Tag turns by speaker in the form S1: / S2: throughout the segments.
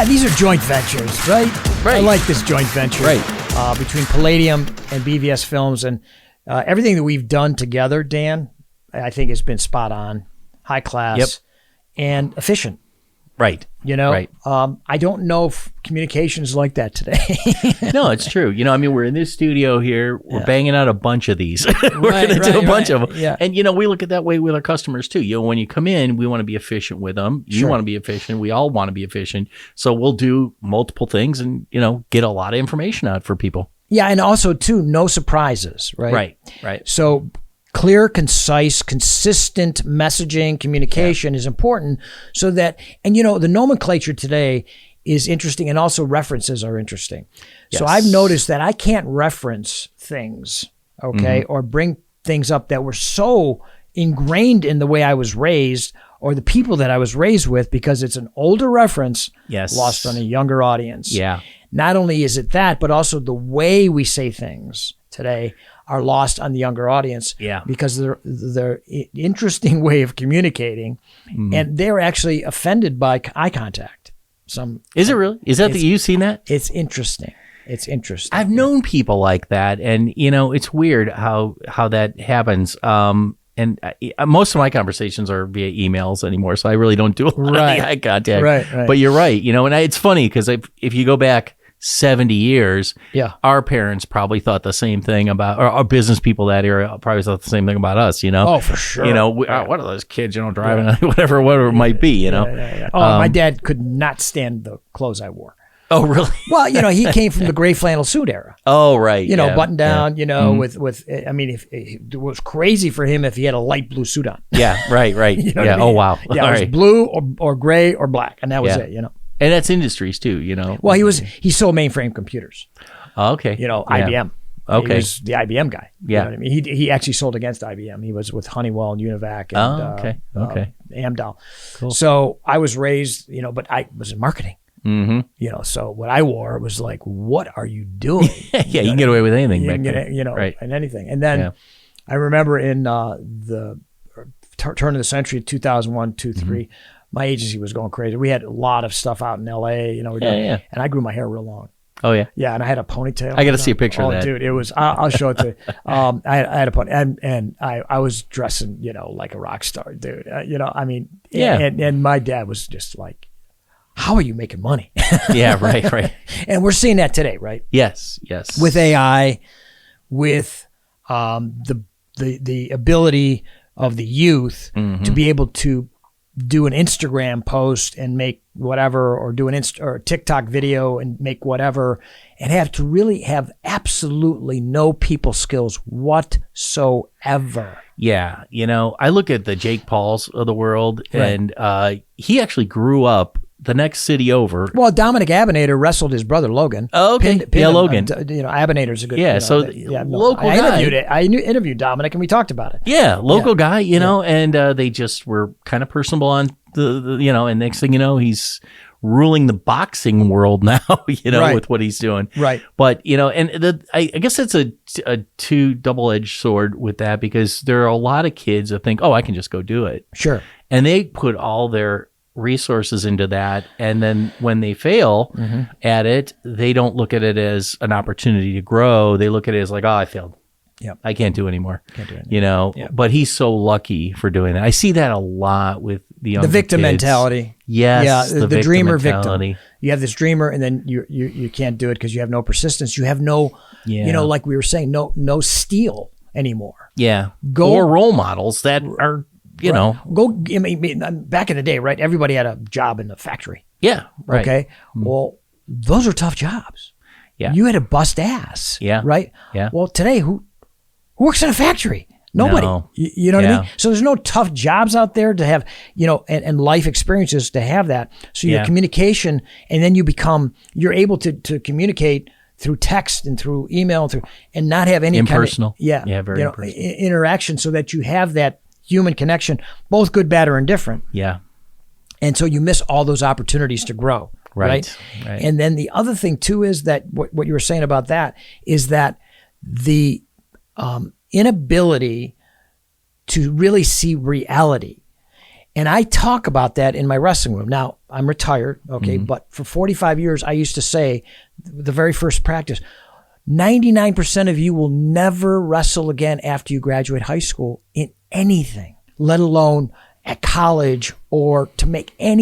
S1: Yeah, these are joint ventures, right?
S2: Right.
S1: I like this joint venture.
S2: Right.
S1: Between Palladium and BVS Films, and everything that we've done together, Dan, I think has been spot on, high class, and efficient.
S2: Right.
S1: You know,
S2: Right.
S1: I don't know if communication is like that today.
S2: No, it's true. You know, I mean, we're in this studio here. We're banging out a bunch of these. We're
S1: Right,
S2: going to do a bunch of them.
S1: Yeah.
S2: And, you know, we look at that way with our customers, too. You know, when you come in, we want to be efficient with them. You
S1: Sure.
S2: want to be efficient. We all want to be efficient. So we'll do multiple things and, you know, get a lot of information out for people.
S1: Yeah, and also, too, no surprises, right?
S2: Right. Right.
S1: So clear, concise, consistent messaging, communication is important so that, and you know, the nomenclature today is interesting and also references are interesting. So
S2: Yes.
S1: I've noticed that I can't reference things, okay, or bring things up that were so ingrained in the way I was raised or the people that I was raised with because it's an older reference
S2: Yes.
S1: lost on a younger audience.
S2: Yeah.
S1: Not only is it that, but also the way we say things today are lost on the younger audience.
S2: Yeah.
S1: Because they're interesting way of communicating, and they're actually offended by eye contact.
S2: Is it really? Is that you've seen that?
S1: It's interesting. It's interesting.
S2: I've known people like that, and you know, it's weird how that happens. And most of my conversations are via emails anymore, so I really don't do a lot of the eye contact.
S1: Right.
S2: But you're right, you know, and it's funny because if you go back 70 years,
S1: Yeah.
S2: our parents probably thought the same thing about, or our business people that era probably thought the same thing about us, you know?
S1: Oh, for sure.
S2: You know, what are those kids, you know, driving, whatever it might be, you know?
S1: Yeah. Oh, my dad could not stand the clothes I wore.
S2: Oh, really?
S1: Well, you know, he came from the gray flannel suit era.
S2: Oh, right.
S1: You know,
S2: yeah,
S1: button down, you know, with I mean, if it was crazy for him if he had a light blue suit on.
S2: Yeah, right.
S1: You know what
S2: Yeah.
S1: I mean?
S2: Oh, wow.
S1: Yeah,
S2: All
S1: it was
S2: right.
S1: blue or gray or black, and that was
S2: Yeah.
S1: it, you know.
S2: And that's industries too, you know?
S1: Well, he sold mainframe computers.
S2: Oh, okay.
S1: You know,
S2: Yeah.
S1: IBM.
S2: Okay.
S1: He was the IBM guy.
S2: Yeah.
S1: You know what I mean? He actually sold against IBM. He was with Honeywell and Univac and
S2: Okay.
S1: Amdahl.
S2: Cool.
S1: So I was raised, you know, but I was in marketing.
S2: Mm-hmm.
S1: You know, so what I wore was like, what are you doing?
S2: Yeah, you can get away with anything
S1: You
S2: back
S1: can get
S2: then.
S1: it, you know,
S2: Right.
S1: and anything. And then I remember in the turn of the century, 2001, 2, 3, my agency was going crazy. We had a lot of stuff out in LA, you know,
S2: Yeah.
S1: and I grew my hair real long.
S2: Oh, yeah.
S1: Yeah, and I had a ponytail.
S2: I got to see a picture of that.
S1: Dude, it was. I'll show it to you. I had a pony, and I was dressing, you know, like a rock star, dude. You know, I mean,
S2: Yeah.
S1: And my dad was just like, "How are you making money?"
S2: Yeah, right.
S1: And we're seeing that today, right?
S2: Yes.
S1: With AI, with the ability of the youth to be able to do an Instagram post and make whatever, or do or a TikTok video and make whatever, and have to really have absolutely no people skills whatsoever.
S2: Yeah. You know, I look at the Jake Pauls of the world, and he actually grew up the next city over.
S1: Well, Dominic Abinator wrestled his brother Logan.
S2: Oh, okay.
S1: Pinned him.
S2: Logan.
S1: You know, Abinator's a good.
S2: Yeah,
S1: you know,
S2: so local guy.
S1: I interviewed Dominic, and we talked about it.
S2: Yeah, local guy, you know, and they just were kind of personable on the, you know, and next thing you know, he's ruling the boxing world now, you know, with what he's doing.
S1: Right.
S2: But, you know, and I guess it's a two double-edged sword with that, because there are a lot of kids that think, oh, I can just go do it.
S1: Sure.
S2: And they put all their resources into that, and then when they fail at it, they don't look at it as an opportunity to grow. They look at it as like, oh, I failed.
S1: Yep.
S2: I can't do anymore.
S1: Can't do it.
S2: You know, but he's so lucky for doing that. I see that a lot with the young
S1: victim
S2: kids.
S1: mentality.
S2: Yes,
S1: Yeah, the dreamer
S2: mentality.
S1: victim. You have this dreamer, and then you can't do it because you have no persistence. You have no, you know, like we were saying, no steel anymore.
S2: Yeah.
S1: Go-
S2: or role models that are, you know.
S1: Go. I mean, back in the day, right? Everybody had a job in the factory.
S2: Yeah. Right.
S1: Okay. Well, those are tough jobs.
S2: Yeah.
S1: You had to bust ass.
S2: Yeah.
S1: Right.
S2: Yeah.
S1: Well, today, who works in a factory? Nobody.
S2: No.
S1: You know what I
S2: Yeah.
S1: mean? So there's no tough jobs out there to have, you know, and life experiences to have that. So your communication, and then you're able to communicate through text and through email and not have any
S2: impersonal.
S1: kind of,
S2: very
S1: you know,
S2: impersonal.
S1: interaction, so that you have that human connection, both good, bad, or indifferent.
S2: Yeah.
S1: And so you miss all those opportunities to grow. Right. And then the other thing too is that what you were saying about that is that the inability to really see reality. And I talk about that in my wrestling room. Now, I'm retired, okay, but for 45 years, I used to say, the very first practice, 99% of you will never wrestle again after you graduate high school in anything, let alone at college or to make a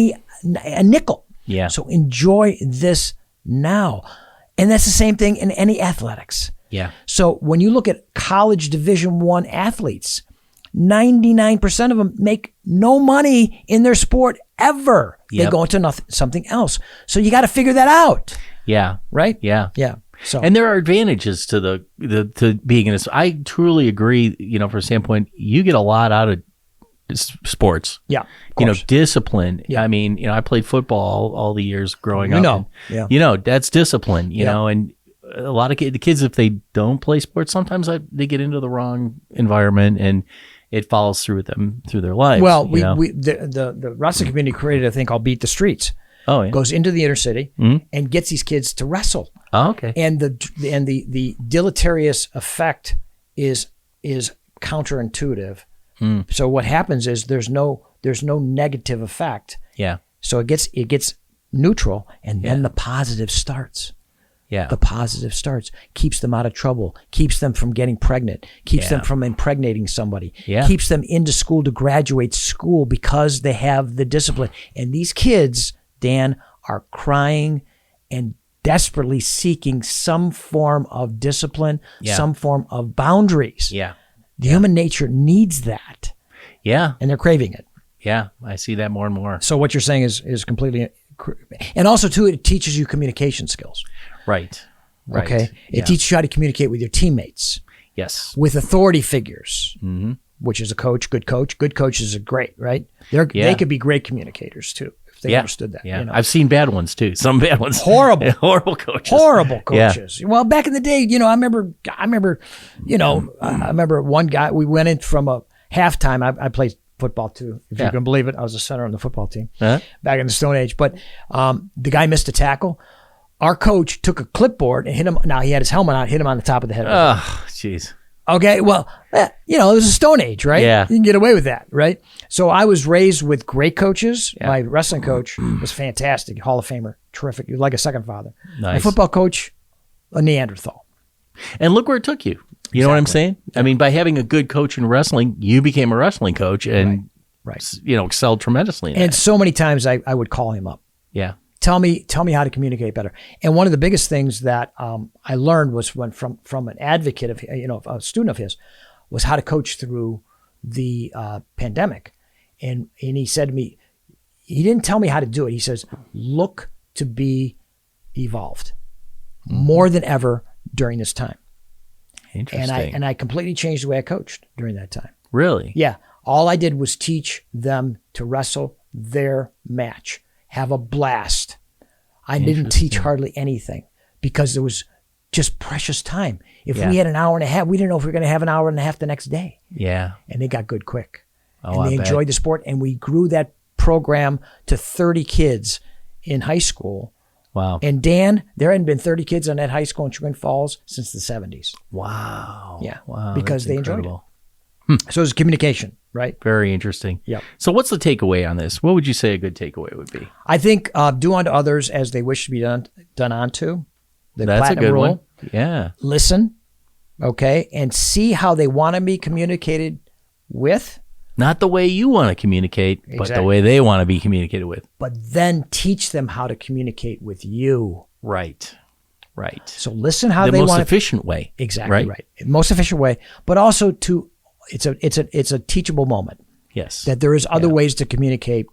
S1: nickel.
S2: Yeah.
S1: So enjoy this now. And that's the same thing in any athletics.
S2: Yeah.
S1: So when you look at college Division I athletes, 99% of them make no money in their sport ever.
S2: Yep.
S1: They go into something else. So you got to figure that out.
S2: Yeah.
S1: Right?
S2: Yeah.
S1: Yeah. So,
S2: and there are advantages to to being in this. I truly agree, from a standpoint, you get a lot out of sports.
S1: Yeah.
S2: Discipline.
S1: Yeah.
S2: I mean, I played football all the years growing up.
S1: Yeah.
S2: That's discipline, and a lot of the kids, if they don't play sports, sometimes they get into the wrong environment and it follows through them through their lives.
S1: Well, the wrestling community created a thing called Beat the Streets.
S2: Oh, yeah.
S1: Goes into the inner city and gets these kids to wrestle.
S2: Oh, okay.
S1: And the deleterious effect is counterintuitive. So what happens is there's no negative effect.
S2: Yeah.
S1: So it gets neutral, and then the positive starts.
S2: Yeah.
S1: The positive starts, keeps them out of trouble, keeps them from getting pregnant, keeps them from impregnating somebody, keeps them into school to graduate school because they have the discipline. And these kids, Dan, are crying and desperately seeking some form of discipline, some form of boundaries.
S2: Yeah.
S1: The human nature needs that.
S2: Yeah.
S1: And they're craving it.
S2: Yeah. I see that more and more.
S1: So what you're saying is completely, and also too, it teaches you communication skills.
S2: Right.
S1: Okay. It teaches you how to communicate with your teammates.
S2: Yes.
S1: With authority figures, which is a coach, good coach. Good coaches are great, right? They could be great communicators too, if they understood that.
S2: Yeah. I've seen bad ones too. Some bad ones.
S1: Horrible.
S2: Horrible coaches.
S1: Horrible coaches. Yeah. Well, back in the day, I remember, I remember one guy, we went in from a halftime. I played football too, if you can believe it. I was a center on the football team back in the Stone Age. But the guy missed a tackle. Our coach took a clipboard and hit him. Now he had his helmet on, hit him on the top of the head.
S2: Oh, jeez.
S1: Okay, well, it was a Stone Age, right?
S2: Yeah.
S1: You can get away with that, right? So I was raised with great coaches. Yeah. My wrestling coach was fantastic, Hall of Famer, terrific. He was like a second father.
S2: Nice.
S1: My football coach, a Neanderthal.
S2: And look where it took you. You know what I'm saying? I mean, by having a good coach in wrestling, you became a wrestling coach and, excelled tremendously.
S1: And so many times I would call him up.
S2: Yeah.
S1: Tell me how to communicate better. And one of the biggest things that I learned was from an advocate of, a student of his, was how to coach through the pandemic. And he said to me, he didn't tell me how to do it. He says, look to be evolved more than ever during this time.
S2: Interesting.
S1: And I completely changed the way I coached during that time.
S2: Really?
S1: Yeah. All I did was teach them to wrestle their match. Have a blast. I didn't teach hardly anything because there was just precious time. If we had an hour and a half, we didn't know if we were going to have an hour and a half the next day.
S2: Yeah.
S1: And they got good quick.
S2: Oh,
S1: and they enjoyed the sport. And we grew that program to 30 kids in high school.
S2: Wow.
S1: And Dan, there hadn't been 30 kids on that high school in Chagrin Falls since the 70s.
S2: Wow.
S1: Yeah.
S2: Wow.
S1: Because they enjoyed it. So it's communication, right?
S2: Very interesting.
S1: Yep.
S2: So what's the takeaway on this? What would you say a good takeaway would be?
S1: I think do unto others as they wish to be done unto. The
S2: That's
S1: platinum
S2: a good
S1: rule.
S2: one. Yeah.
S1: Listen, okay, and see how they want to be communicated with.
S2: Not the way you want to communicate, but the way they want to be communicated with.
S1: But then teach them how to communicate with you.
S2: Right. Right.
S1: So listen how
S2: the
S1: they want
S2: most
S1: to.
S2: efficient way.
S1: Exactly right. Most efficient way, but also it's a teachable moment.
S2: Yes.
S1: That there is other ways to communicate,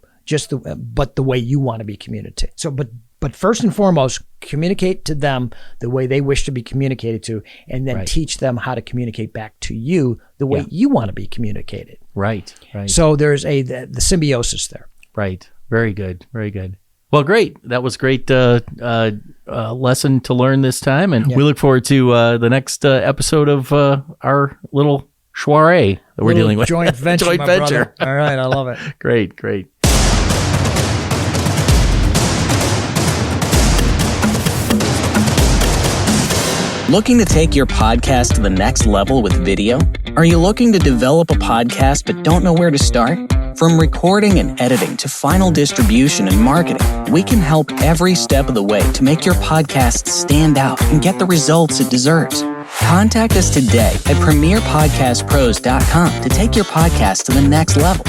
S1: but the way you want to be communicated. So, but first and foremost, communicate to them the way they wish to be communicated to, and then teach them how to communicate back to you the way you want to be communicated.
S2: Right. Right.
S1: So there's the symbiosis there.
S2: Right. Very good. Very good. Well, great. That was great lesson to learn this time, and we look forward to the next episode of our little soiree that we're dealing with.
S1: Joint venture.
S2: Joint venture.
S1: Brother. All right, I love it.
S2: Great, great.
S3: Looking to take your podcast to the next level with video? Are you looking to develop a podcast but don't know where to start? From recording and editing to final distribution and marketing, we can help every step of the way to make your podcast stand out and get the results it deserves. Contact us today at premierpodcastpros.com to take your podcast to the next level.